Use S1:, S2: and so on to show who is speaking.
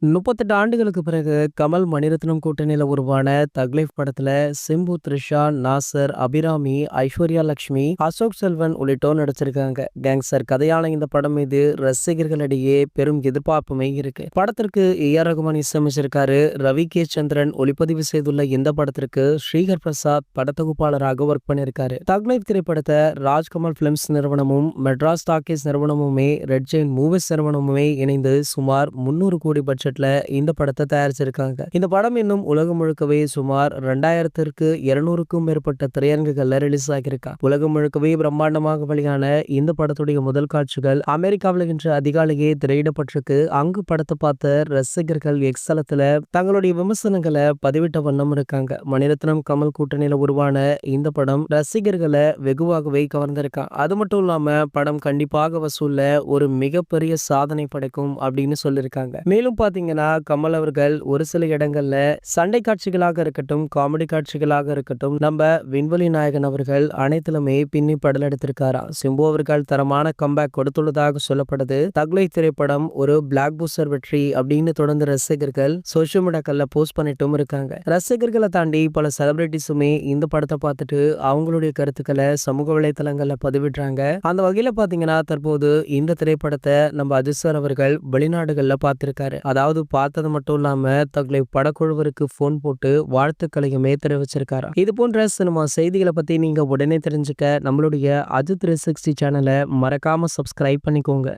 S1: 38 ஆண்டுகளுக்கு பிறகு கமல், மணிரத்னம் கூட்டணியில உருவான தக்லைஃப் படத்துல சிம்பு, த்ரிஷா, நாசர், அபிராமி, ஐஸ்வர்யா லட்சுமி, அசோக் செல்வன் உள்ளிட்டோர் நடிச்சிருக்காங்க. கேங்ஸ்டர் கதையான இந்த படம் மீது ரசிகர்களிடையே பெரும் எதிர்பார்ப்புமே இருக்கு. படத்திற்கு ஏ.ஆர். ரகுமான் இசையமைச்சிருக்காரு. ரவி கே. சந்திரன் ஒளிப்பதிவு செய்துள்ள இந்த படத்திற்கு ஸ்ரீகர் பிரசாத் படத்தொகுப்பாளராக ஒர்க் பண்ணியிருக்காரு. தக்லைஃப் திரைப்படத்தை ராஜ்கமல் பிலிம்ஸ் நிறுவனமும் மெட்ராஸ் டாக்கீஸ் நிறுவனமுமே ரெட் ஜெயின் மூவிஸ் நிறுவனமுமே இணைந்து சுமார் 300 கோடி பட்ஜெட்ல இந்த படத்தை தயாரிச்சிருக்காங்க. இந்த படம் இன்னும் உலகம் முழுக்கவே சுமார் 2200க்கும் மேற்பட்ட திரையரங்குகள்ல ரிலீஸ் ஆகியிருக்கா. உலகம் முழுக்கவே பிரம்மாண்டமாக வெளியான இந்த படத்துடைய முதல் காட்சிகள் அமெரிக்காவில் இன்று அதிகாலையே திரையிடப்பட்டிருக்கு. அங்கு படத்தை பார்த்த ரசிகர்கள் எக்ஸலத்துல தங்களுடைய விமர்சனங்களை பதிவிட்ட வண்ணம் இருக்காங்க. மணிரத்னம் கமல் கூட்டணியில உருவான இந்த படம் ரசிகர்களை வெகுவாகவே கவர்ந்திருக்கான். அது மட்டும் இல்லாம படம் கண்டிப்பாக வசூல்ல ஒரு மிகப்பெரிய சாதனை படைக்கும் அப்படின்னு சொல்லியிருக்காங்க. மேலும் பாத்தீங்கன்னா கமல் அவர்கள் ஒரு சில இடங்கள்ல சண்டை காட்சிகளாக இருக்கட்டும், காமெடி காட்சிகளாக இருக்கட்டும், நம்ம விண்வெளி நாயகன் அவர்கள் அனைத்திலுமே பின்னி படல் எடுத்திருக்காராம். சிம்பு அவர்கள் தரமான கம்பேக் கொடுத்துள்ளதாக சொல்லப்படுது. தக்லை திரைப்படம் ஒரு பிளாக் பூஸ்டர் வெற்றி அப்படின்னு தொடர்ந்து ரசிகர்கள் சோசியல் மீடியாக்கள்ல போஸ்ட் பண்ணிட்டும் இருக்காங்க. ரசிகர்களை தாண்டி பல செலிபிரிட்டிஸுமே இந்த படத்தை பார்த்துட்டு அவங்களுடைய கருத்துக்களை சமூக வலைதளங்கள்ல பதிவிடுறாங்க. அந்த வகையில பாத்தீங்கன்னா தற்போது இந்த திரைப்படத்தை நம்ம அஜித் சார் அவர்கள் வெளிநாடுகள்ல பார்த்திருக்காரு. அதாவது பார்த்தது மட்டும் இல்லாம தங்களை படக்குழுவிற்கு போன் போட்டு வாழ்த்துக்களையுமே தெரிவிச்சிருக்காரு. இது போன்ற சினிமா செய்திகளை பத்தி நீங்க உடனே தெரிஞ்சுக்க நம்மளுடைய அஜித் 360 சேனலை மறக்காம சப்ஸ்கிரைப் பண்ணிக்கோங்க.